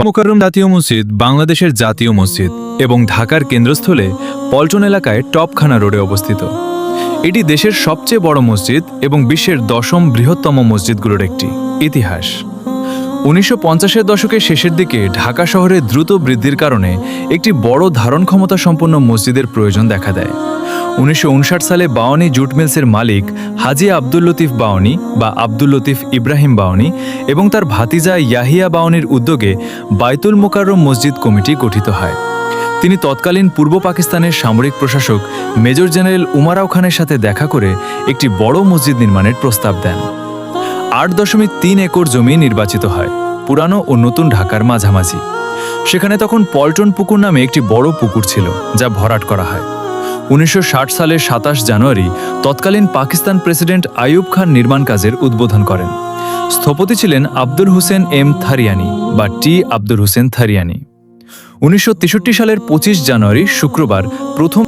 মোকাররম জাতীয় মসজিদ বাংলাদেশের জাতীয় মসজিদ এবং ঢাকার কেন্দ্রস্থলে পল্টন এলাকায় টপখানা রোডে অবস্থিত। এটি দেশের সবচেয়ে বড় মসজিদ এবং বিশ্বের 10ম বৃহত্তম মসজিদগুলোর একটি। ইতিহাস: 1950-এর দশকের শেষের দিকে ঢাকা শহরের দ্রুত বৃদ্ধির কারণে একটি বড় ধারণ ক্ষমতা সম্পন্ন মসজিদের প্রয়োজন দেখা দেয়। 1959 সালে বাওয়ানী জুট মিলসের মালিক হাজী আব্দুল লতিফ বাওয়ানী বা আব্দুল লতিফ ইব্রাহিম বাওয়ানী এবং তার ভাতিজা ইয়াহিয়া বাওয়ানীর উদ্যোগে বাইতুল মোকাররম মসজিদ কমিটি গঠিত হয়। তিনি তৎকালীন পূর্ব পাকিস্তানের সামরিক প্রশাসক মেজর জেনারেল উমারাও খানের সাথে দেখা করে একটি বড় মসজিদ নির্মাণের প্রস্তাব দেন। 8.3 একর জমি নির্বাচিত হয়, পুরানো ও নতুন ঢাকার মাঝামাঝি। সেখানে তখন পল্টন পুকুর নামে একটি বড় পুকুর ছিল, যা ভরাট করা হয়। 1960 সালের 27 জানুয়ারি তৎকালীন পাকিস্তান প্রেসিডেন্ট আইয়ুব খান নির্মাণ কাজের উদ্বোধন করেন। স্থপতি ছিলেন আব্দুল হুসেন এম থারিয়ানি বা টি আব্দুল হুসেন থারিয়ানি। 1963 সালের 25 জানুয়ারি শুক্রবার প্রথম